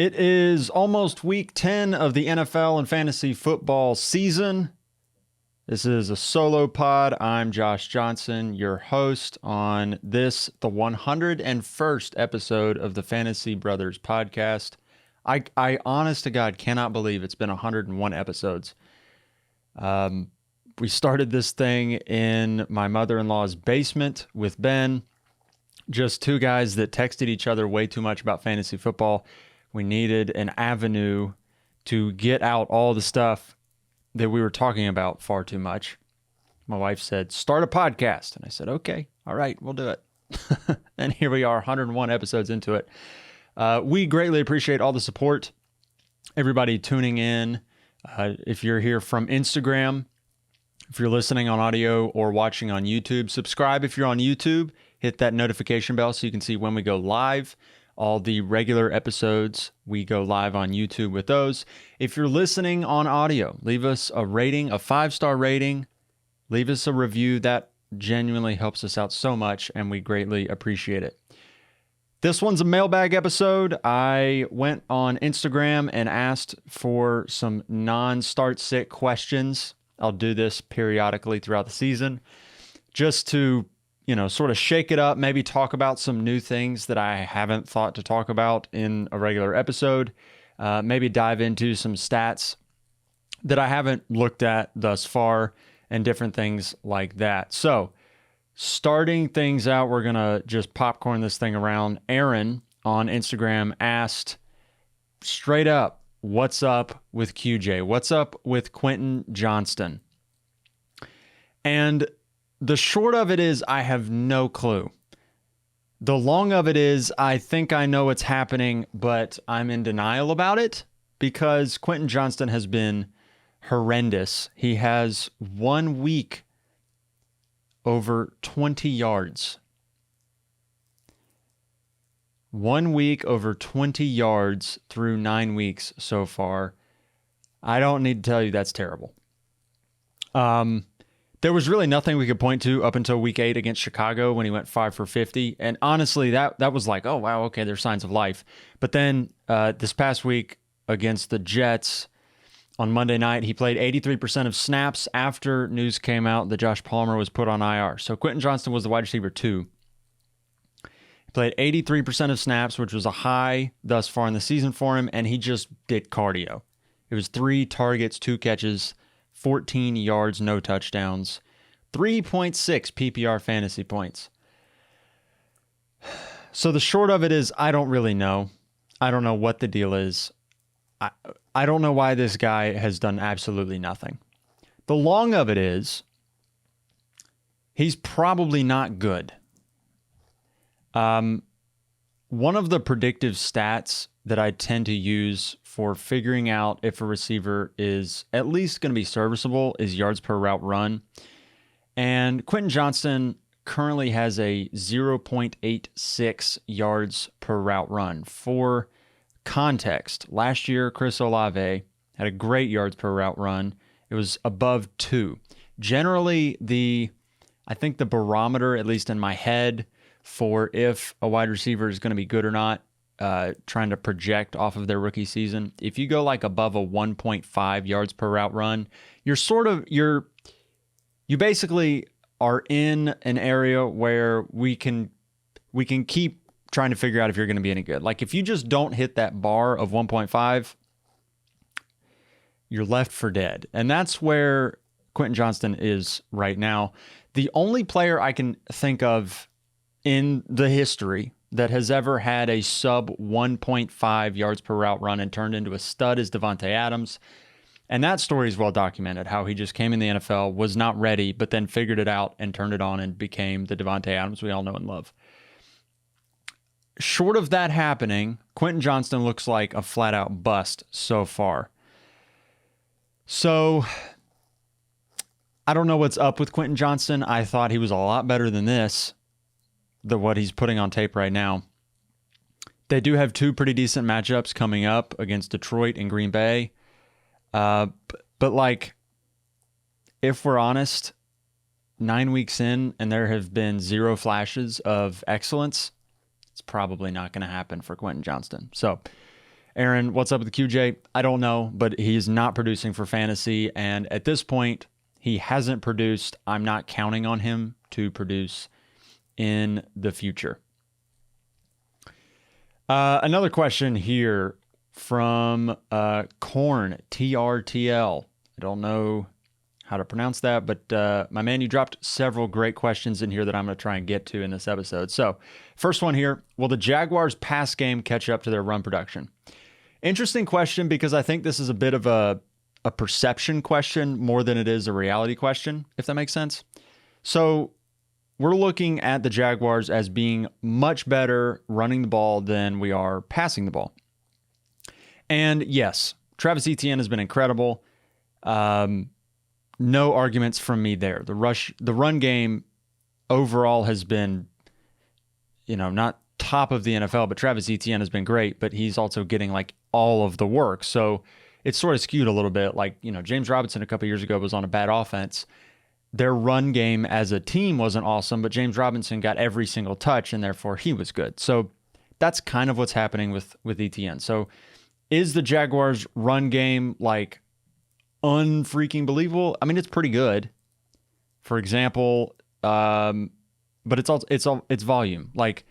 It is almost week 10 of the NFL and fantasy football season. This is a solo pod. I'm Josh Johnson, your host on this, the 101st episode of the Fantasy Brothers podcast. I honest to God, cannot believe it's been 101 episodes. We started this thing in my mother-in-law's basement with Ben. Just two guys that texted each other way too much about fantasy football. We needed an avenue to get out all the stuff that we were talking about far too much. My wife said, start a podcast. And I said, okay, all right, we'll do it. And here we are, 101 episodes into it. We greatly appreciate all the support, everybody tuning in. If you're here from Instagram, if you're listening on audio or watching on YouTube, subscribe if you're on YouTube. Hit that notification bell so you can see when we go live. All the regular episodes, we go live on YouTube with those. If you're listening on audio, leave us a rating, a 5-star rating. Leave us a review. That genuinely helps us out so much, and we greatly appreciate it. This one's a mailbag episode. I went on Instagram and asked for some non-start sit questions. I'll do this periodically throughout the season just to sort of shake it up, maybe talk about some new things that I haven't thought to talk about in a regular episode, maybe dive into some stats that I haven't looked at thus far and different things like that. So starting things out, we're going to just popcorn this thing around. Aaron on Instagram asked straight up, what's up with QJ? What's up with Quentin Johnston? And the short of it is, I have no clue. The long of it is, I think I know what's happening, but I'm in denial about it because Quentin Johnston has been horrendous. He has 1 week over 20 yards. 1 week over 20 yards through 9 weeks so far. I don't need to tell you that's terrible. There was really nothing we could point to up until week 8 against Chicago when he went 5 for 50. And honestly, that was like, oh, wow, okay, there's signs of life. But then this past week against the Jets on Monday night, he played 83% of snaps after news came out that Josh Palmer was put on IR. So Quentin Johnston was the wide receiver 2. He played 83% of snaps, which was a high thus far in the season for him, and he just did cardio. It was 3 targets, 2 catches, 14 yards, no touchdowns, 3.6 PPR fantasy points. So the short of it is, I don't really know. I don't know what the deal is. I don't know why this guy has done absolutely nothing. The long of it is, he's probably not good. One of the predictive stats that I tend to use for figuring out if a receiver is at least going to be serviceable is yards per route run. And Quentin Johnston currently has a 0.86 yards per route run. For context, last year, Chris Olave had a great yards per route run. It was above 2. Generally, I think the barometer, at least in my head, for if a wide receiver is going to be good or not, trying to project off of their rookie season, if you go like above a 1.5 yards per route run, you basically are in an area where we can keep trying to figure out if you're going to be any good. Like if you just don't hit that bar of 1.5, you're left for dead. And that's where Quentin Johnston is right now. The only player I can think of in the history that has ever had a sub 1.5 yards per route run and turned into a stud is Davante Adams. And that story is well documented, how he just came in the NFL, was not ready, but then figured it out and turned it on and became the Davante Adams we all know and love. Short of that happening, Quentin Johnston looks like a flat-out bust so far. So I don't know what's up with Quentin Johnston. I thought he was a lot better than this, what he's putting on tape right now. They do have 2 pretty decent matchups coming up against Detroit and Green Bay. But like, if we're honest, 9 weeks in and there have been 0 flashes of excellence, it's probably not going to happen for Quentin Johnston. So Aaron, what's up with the QJ? I don't know, but he's not producing for fantasy. And at this point, he hasn't produced. I'm not counting on him to produce in the future. Another question here from Corn, TRTL. I don't know how to pronounce that, but my man, you dropped several great questions in here that I'm going to try and get to in this episode. So first one here, will the Jaguars' pass game catch up to their run production? Interesting question, because I think this is a bit of a perception question more than it is a reality question, if that makes sense. So we're looking at the Jaguars as being much better running the ball than we are passing the ball. And yes, Travis Etienne has been incredible. No arguments from me there. The run game overall has been, not top of the NFL, but Travis Etienne has been great, but he's also getting like all of the work. So it's sort of skewed a little bit. Like, James Robinson a couple years ago was on a bad offense. Their run game as a team wasn't awesome, but James Robinson got every single touch, and therefore he was good. So that's kind of what's happening with Etienne. So is the Jaguars' run game like unfreaking believable? I mean, it's pretty good. For example, but it's volume. Like,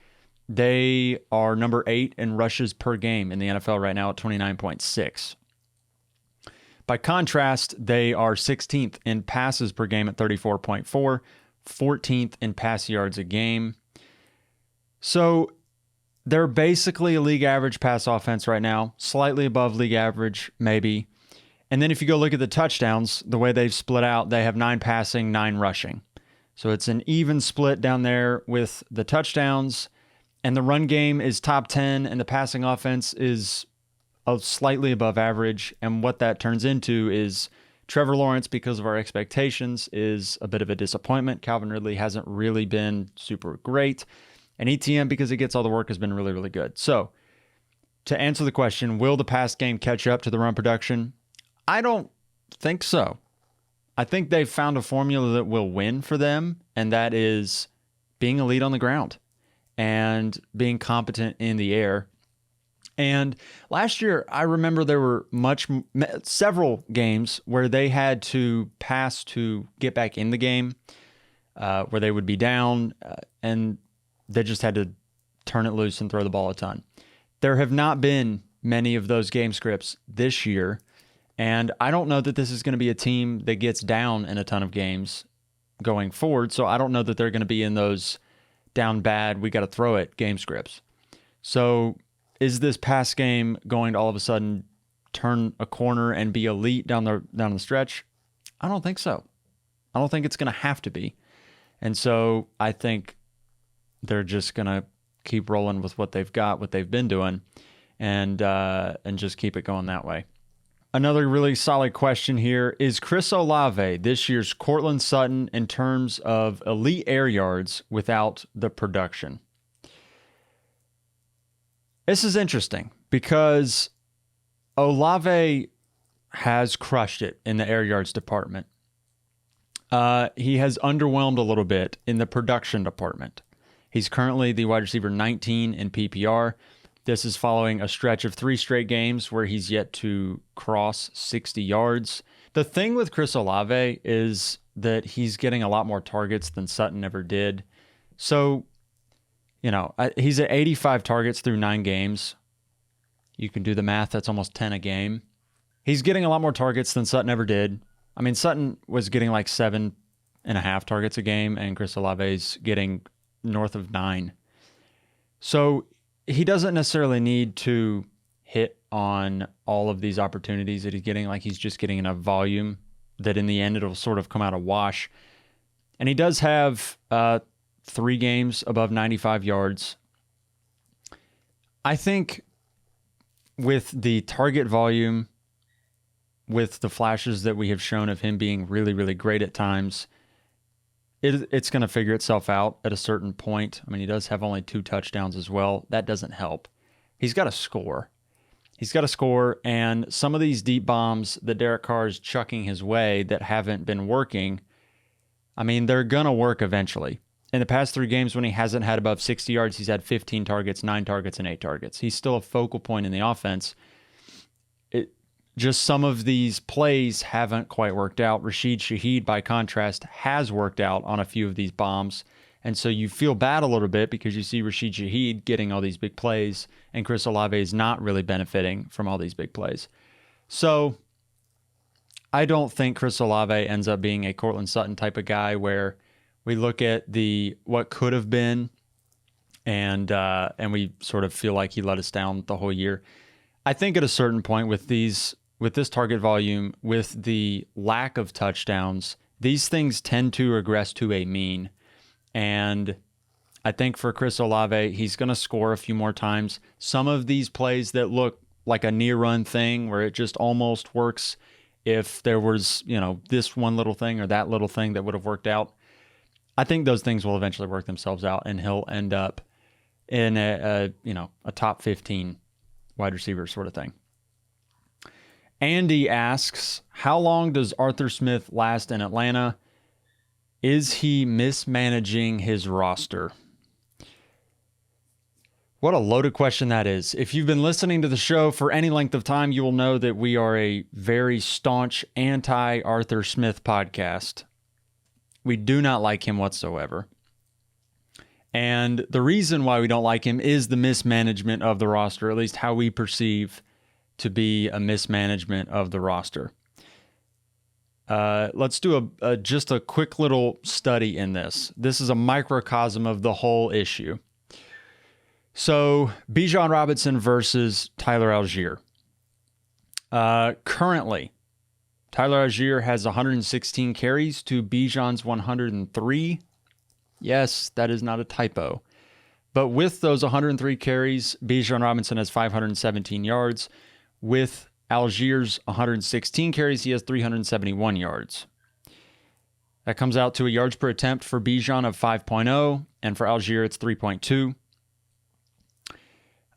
they are number 8 in rushes per game in the NFL right now at 29.6. By contrast, they are 16th in passes per game at 34.4, 14th in pass yards a game. So they're basically a league average pass offense right now, slightly above league average, maybe. And then if you go look at the touchdowns, the way they've split out, they have 9 passing, 9 rushing. So it's an even split down there with the touchdowns. And the run game is top 10, and the passing offense is slightly above average. And what that turns into is Trevor Lawrence, because of our expectations, is a bit of a disappointment. Calvin Ridley hasn't really been super great. And ETN, because he gets all the work, has been really, really good. So to answer the question, will the pass game catch up to the run production? I don't think so. I think they've found a formula that will win for them, and that is being elite on the ground and being competent in the air. And last year, I remember there were several games where they had to pass to get back in the game, where they would be down, and they just had to turn it loose and throw the ball a ton. There have not been many of those game scripts this year, and I don't know that this is going to be a team that gets down in a ton of games going forward, so I don't know that they're going to be in those down bad, we got to throw it game scripts. So is this pass game going to all of a sudden turn a corner and be elite down the stretch? I don't think so. I don't think it's going to have to be. And so I think they're just going to keep rolling with what they've got, what they've been doing, and just keep it going that way. Another really solid question here. Is Chris Olave this year's Courtland Sutton in terms of elite air yards without the production? This is interesting because Olave has crushed it in the air yards department. He has underwhelmed a little bit in the production department. He's currently the wide receiver 19 in PPR. This is following a stretch of 3 straight games where he's yet to cross 60 yards. The thing with Chris Olave is that he's getting a lot more targets than Sutton ever did. So, he's at 85 targets through 9 games. You can do the math. That's almost 10 a game. He's getting a lot more targets than Sutton ever did. I mean, Sutton was getting like 7.5 targets a game, and Chris Olave's getting north of 9. So he doesn't necessarily need to hit on all of these opportunities that he's getting. Like, he's just getting enough volume that in the end it'll sort of come out a wash. And he does have 3 games above 95 yards. I think with the target volume, with the flashes that we have shown of him being really, really great at times, it's going to figure itself out at a certain point. I mean, he does have only 2 touchdowns as well. That doesn't help. He's got to score. And some of these deep bombs that Derek Carr is chucking his way that haven't been working, I mean, they're going to work eventually. in the past 3 games when he hasn't had above 60 yards, he's had 15 targets, 9 targets, and 8 targets. He's still a focal point in the offense. Just some of these plays haven't quite worked out. Rashid Shaheed, by contrast, has worked out on a few of these bombs. And so you feel bad a little bit because you see Rashid Shaheed getting all these big plays, and Chris Olave is not really benefiting from all these big plays. So I don't think Chris Olave ends up being a Cortland Sutton type of guy where we look at what could have been and we sort of feel like he let us down the whole year. I think at a certain point with this target volume, with the lack of touchdowns, these things tend to regress to a mean. And I think for Chris Olave, he's going to score a few more times. Some of these plays that look like a near run thing where it just almost works, if there was, this one little thing or that little thing that would have worked out, I think those things will eventually work themselves out and he'll end up in a top 15 wide receiver sort of thing. Andy asks, how long does Arthur Smith last in Atlanta? Is he mismanaging his roster? What a loaded question that is. If you've been listening to the show for any length of time, you will know that we are a very staunch anti-Arthur Smith podcast. We do not like him whatsoever. And the reason why we don't like him is the mismanagement of the roster, at least how we perceive to be a mismanagement of the roster. Let's do just a quick little study in this. This is a microcosm of the whole issue. So, Bijan Robinson versus Tyler Algier. Currently, Tyler Algier has 116 carries to Bijan's 103. Yes, that is not a typo. But with those 103 carries, Bijan Robinson has 517 yards. With Algier's 116 carries, he has 371 yards. That comes out to a yards per attempt for Bijan of 5.0, and for Algier, it's 3.2.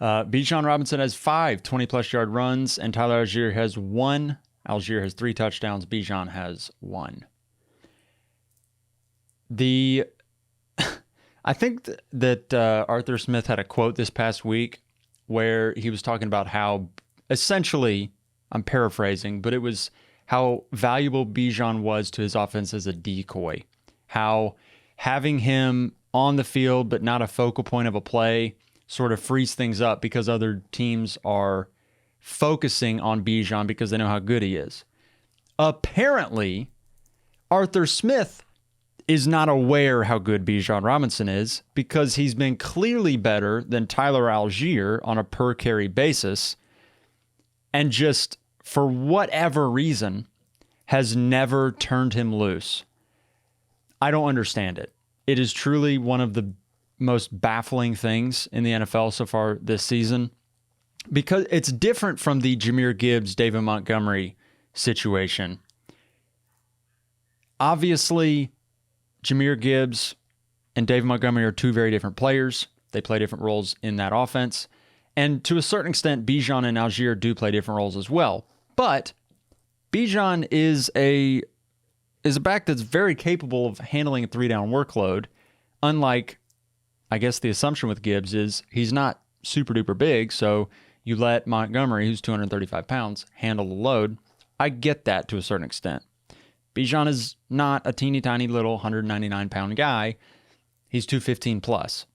Bijan Robinson has 5 20-plus yard runs, and Tyler Algier has 1. Algier has 3 touchdowns. Bijan has 1. I think that Arthur Smith had a quote this past week where he was talking about how, essentially, I'm paraphrasing, but it was how valuable Bijan was to his offense as a decoy. How having him on the field but not a focal point of a play sort of frees things up because other teams are focusing on Bijan because they know how good he is. Apparently, Arthur Smith is not aware how good Bijan Robinson is because he's been clearly better than Tyler Algier on a per carry basis, and just for whatever reason has never turned him loose. I don't understand it. It is truly one of the most baffling things in the NFL so far this season, because it's different from the Jahmyr Gibbs, David Montgomery situation. Obviously, Jahmyr Gibbs and David Montgomery are 2 very different players. They play different roles in that offense. And to a certain extent, Bijan and Algier do play different roles as well. But Bijan is a back that's very capable of handling a 3-down workload, unlike, I guess the assumption with Gibbs is he's not super duper big, so you let Montgomery, who's 235 pounds, handle the load. I get that to a certain extent. Bijan is not a teeny tiny little 199 pound guy. He's 215 plus.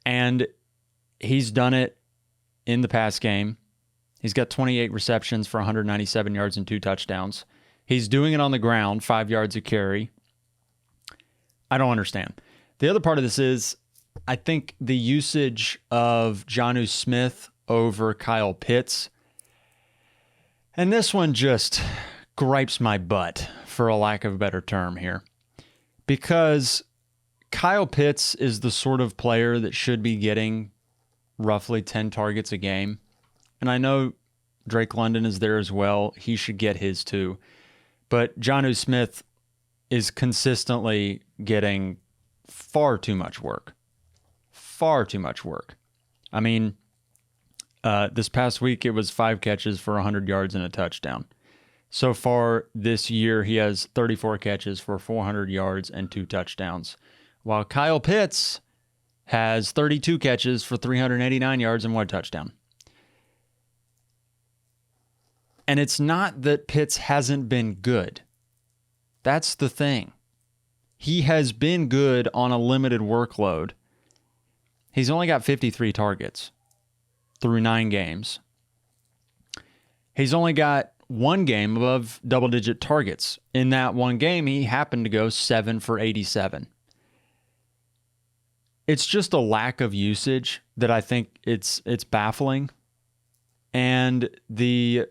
And he's done it in the pass game. He's got 28 receptions for 197 yards and 2 touchdowns. He's doing it on the ground, 5 yards a carry. I don't understand. The other part of this is, I think the usage of Jonnu Smith over Kyle Pitts, and this one just gripes my butt, for a lack of a better term here, because Kyle Pitts is the sort of player that should be getting roughly 10 targets a game. And I know Drake London is there as well. He should get his too. But Jonnu Smith is consistently getting far too much work. Far too much work. I mean, this past week it was 5 catches for 100 yards and a touchdown. So far this year, he has 34 catches for 400 yards and 2 touchdowns. while Kyle Pitts has 32 catches for 389 yards and 1 touchdown. And it's not that Pitts hasn't been good. That's the thing. He has been good on a limited workload. He's only got 53 targets through 9 games. He's only got 1 game above double-digit targets. In that 1 game, he happened to go 7 for 87. It's just a lack of usage that I think it's baffling. And the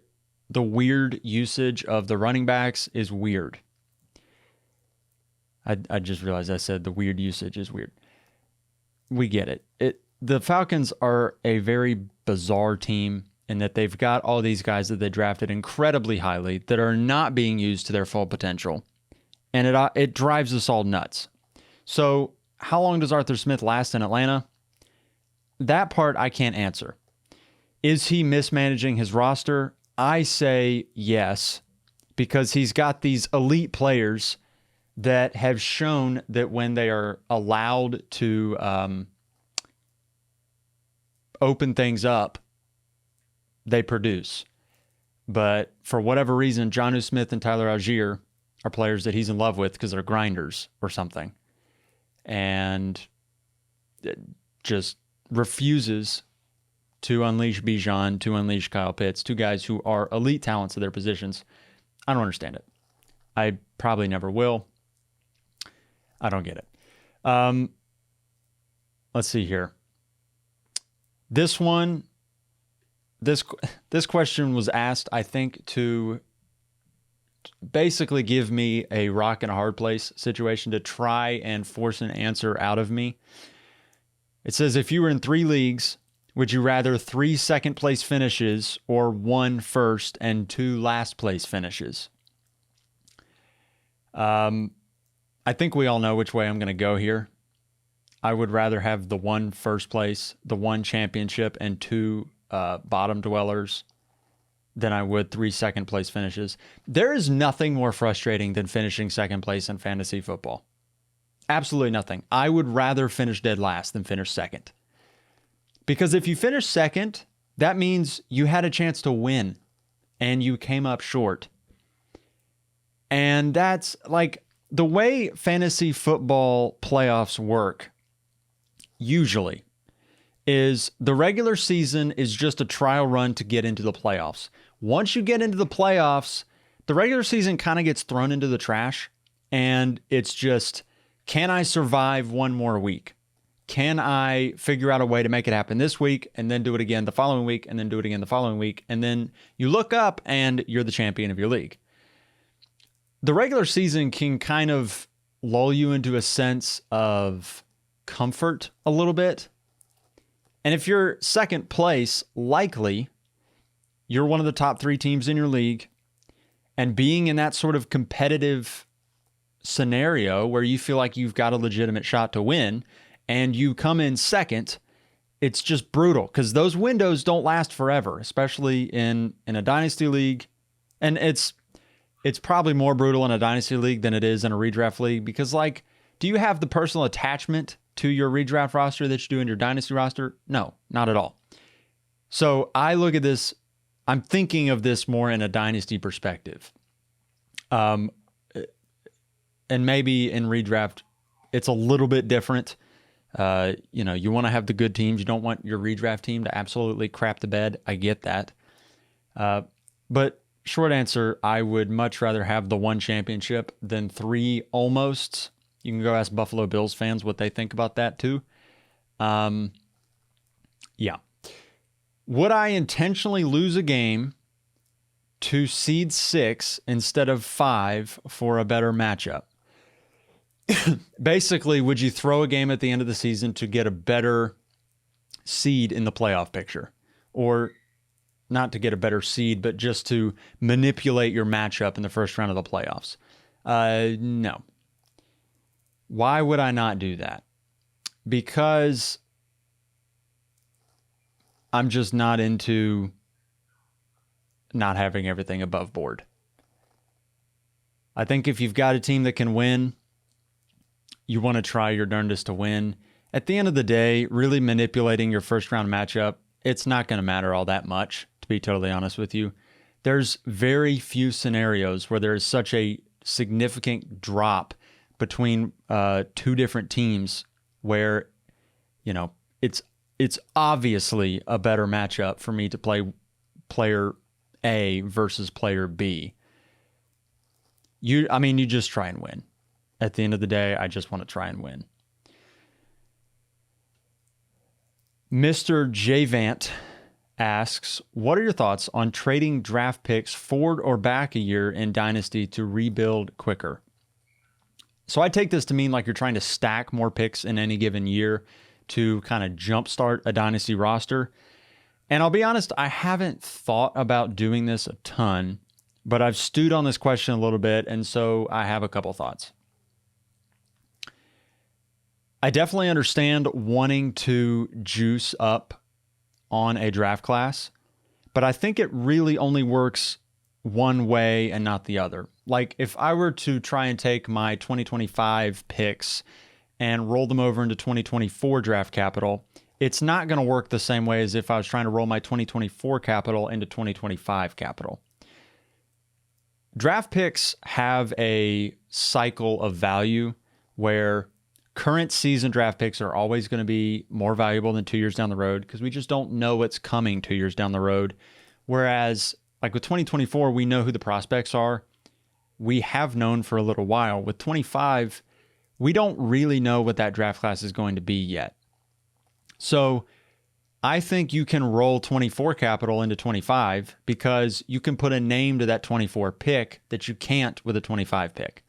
weird usage of the running backs is weird. I just realized I said the weird usage is weird. We get it. The Falcons are a very bizarre team in that they've got all these guys that they drafted incredibly highly that are not being used to their full potential. And it drives us all nuts. So how long does Arthur Smith last in Atlanta? That part I can't answer. Is he mismanaging his roster? I say yes, because he's got these elite players that have shown that when they are allowed to open things up, they produce. But for whatever reason, Jonnu Smith and Tyler Algier are players that he's in love with because they're grinders or something. And it just refuses to unleash Bijan, to unleash Kyle Pitts, 2 guys who are elite talents of their positions. I don't understand it. I probably never will. I don't get it. Let's see here. This question was asked, I think, to basically give me a rock and a hard place situation to try and force an answer out of me. It says, if you were in 3 leagues, would you rather 3 second place finishes or 1 first and 2 last place finishes? I think we all know which way I'm going to go here. I would rather have the 1 first place, the 1 championship, and 2 bottom dwellers than I would 3 second place finishes. There is nothing more frustrating than finishing second place in fantasy football. Absolutely nothing. I would rather finish dead last than finish second. Because if you finish second, that means you had a chance to win and you came up short. And that's like the way fantasy football playoffs work usually is the regular season is just a trial run to get into the playoffs. Once you get into the playoffs, the regular season kind of gets thrown into the trash, and it's just, can I survive 1 more week? Can I figure out a way to make it happen this week and then do it again the following week and then do it again the following week? And then you look up and you're the champion of your league. The regular season can kind of lull you into a sense of comfort a little bit. And if you're second place, likely you're one of the top 3 teams in your league, and being in that sort of competitive scenario where you feel like you've got a legitimate shot to win and you come in second, it's just brutal because those windows don't last forever, especially in a dynasty league. And it's probably more brutal in a dynasty league than it is in a redraft league because, like, do you have the personal attachment to your redraft roster that you do in your dynasty roster? No, not at all. So I look at this, I'm thinking of this more in a dynasty perspective. And maybe in redraft, it's a little bit different. You want to have the good teams. You don't want your redraft team to absolutely crap the bed. I get that. But short answer, I would much rather have the 1 championship than 3 almosts. You can go ask Buffalo Bills fans what they think about that too. Yeah. Would I intentionally lose a game to seed 6 instead of 5 for a better matchup? Basically, would you throw a game at the end of the season to get a better seed in the playoff picture? Or not to get a better seed, but just to manipulate your matchup in the first round of the playoffs? No. Why would I not do that? Because I'm just not into not having everything above board. I think if you've got a team that can win, you want to try your darndest to win. At the end of the day, really manipulating your first round matchup, it's not going to matter all that much, to be totally honest with you. There's very few scenarios where there is such a significant drop between two different teams where, it's obviously a better matchup for me to play player A versus player B. You just try and win. At the end of the day, I just want to try and win. Mr. Javant asks, what are your thoughts on trading draft picks forward or back a year in Dynasty to rebuild quicker? So I take this to mean like you're trying to stack more picks in any given year to kind of jumpstart a Dynasty roster. And I'll be honest, I haven't thought about doing this a ton, but I've stewed on this question a little bit, and so I have a couple thoughts. I definitely understand wanting to juice up on a draft class, but I think it really only works one way and not the other. Like if I were to try and take my 2025 picks and roll them over into 2024 draft capital, it's not going to work the same way as if I was trying to roll my 2024 capital into 2025 capital. Draft picks have a cycle of value where current season draft picks are always going to be more valuable than 2 years down the road because we just don't know what's coming 2 years down the road. Whereas like with 2024, we know who the prospects are. We have known for a little while. With 25, we don't really know what that draft class is going to be yet. So I think you can roll 24 capital into 25 because you can put a name to that 24 pick that you can't with a 25 pick.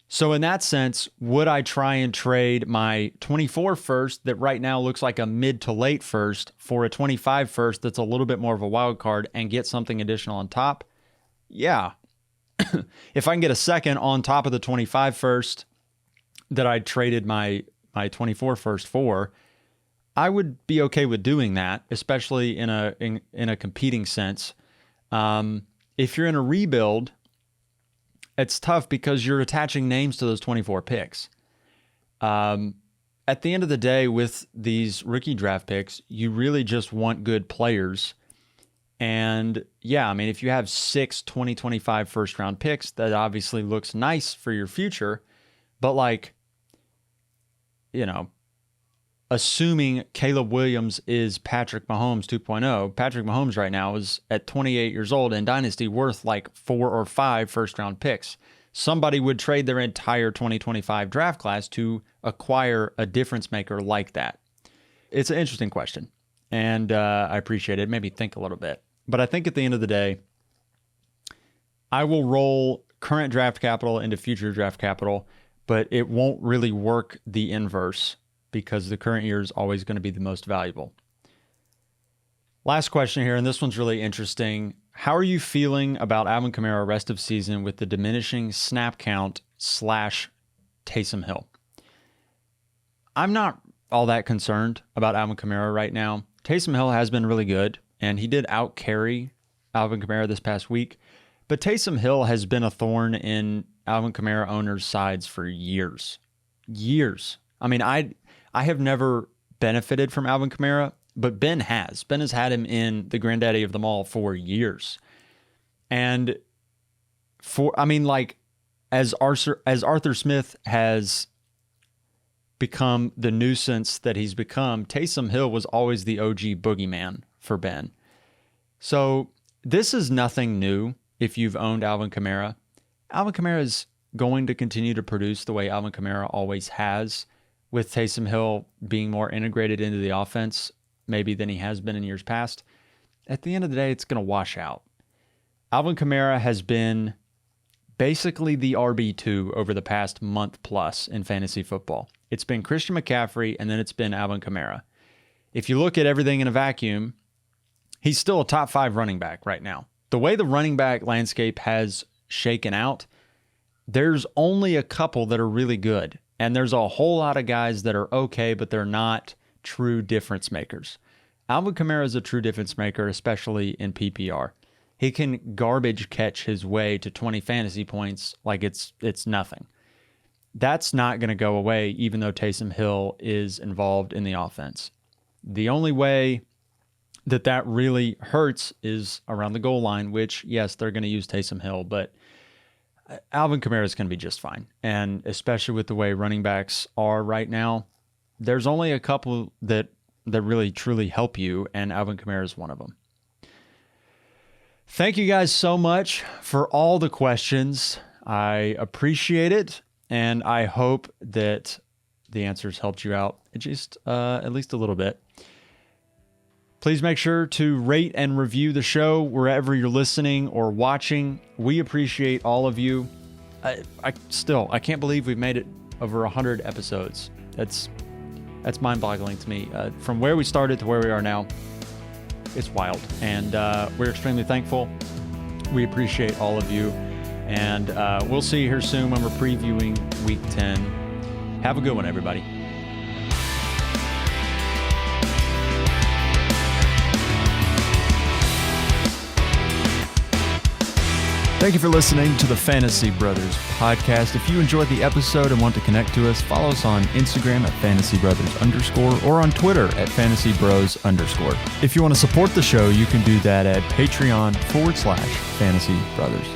So in that sense, would I try and trade my 24 first that right now looks like a mid to late first for a 25 first that's a little bit more of a wild card and get something additional on top? Yeah. If I can get a second on top of the 25 first that I traded my 24 first for, I would be okay with doing that, especially in a competing sense. If you're in a rebuild, it's tough because you're attaching names to those 24 picks. At the end of the day, with these rookie draft picks, you really just want good players. And yeah, I mean, if you have 6 2025 first round picks, that obviously looks nice for your future. But like, assuming Caleb Williams is Patrick Mahomes 2.0, Patrick Mahomes right now is at 28 years old in Dynasty worth like 4 or 5 first round picks. Somebody would trade their entire 2025 draft class to acquire a difference maker like that. It's an interesting question, and I appreciate it. It made me think a little bit. But I think at the end of the day, I will roll current draft capital into future draft capital, but it won't really work the inverse because the current year is always going to be the most valuable. Last question here, and this one's really interesting. How are you feeling about Alvin Kamara rest of season with the diminishing snap count / Taysom Hill? I'm not all that concerned about Alvin Kamara right now. Taysom Hill has been really good, and he did out-carry Alvin Kamara this past week. But Taysom Hill has been a thorn in Alvin Kamara owners' sides for years. Years. I mean, I have never benefited from Alvin Kamara, but Ben has. Ben has had him in the granddaddy of them all for years. And as Arthur Smith has become the nuisance that he's become, Taysom Hill was always the OG boogeyman for Ben. So this is nothing new if you've owned Alvin Kamara. Alvin Kamara is going to continue to produce the way Alvin Kamara always has, with Taysom Hill being more integrated into the offense maybe than he has been in years past. At the end of the day, it's going to wash out. Alvin Kamara has been basically the RB2 over the past month plus in fantasy football. It's been Christian McCaffrey, and then it's been Alvin Kamara. If you look at everything in a vacuum, he's still a top 5 running back right now. The way the running back landscape has shaken out, there's only a couple that are really good. And there's a whole lot of guys that are okay, but they're not true difference makers. Alvin Kamara is a true difference maker, especially in PPR. He can garbage catch his way to 20 fantasy points like it's nothing. that's not going to go away, even though Taysom Hill is involved in the offense. The only way that really hurts is around the goal line, which, yes, they're going to use Taysom Hill, but Alvin Kamara is going to be just fine. And especially with the way running backs are right now, there's only a couple that really truly help you, and Alvin Kamara is one of them. Thank you guys so much for all the questions. I appreciate it, and I hope that the answers helped you out just at least a little bit. Please make sure to rate and review the show wherever you're listening or watching. We appreciate all of you. I can't believe we've made it over 100 episodes. That's mind-boggling to me. From where we started to where we are now, it's wild. And we're extremely thankful. We appreciate all of you. And we'll see you here soon when we're previewing Week 10. Have a good one, everybody. Thank you for listening to the Fantasy Brothers podcast. If you enjoyed the episode and want to connect to us, follow us on Instagram at FantasyBrothers_ or on Twitter at FantasyBros_. If you want to support the show, you can do that at Patreon /Fantasy Brothers.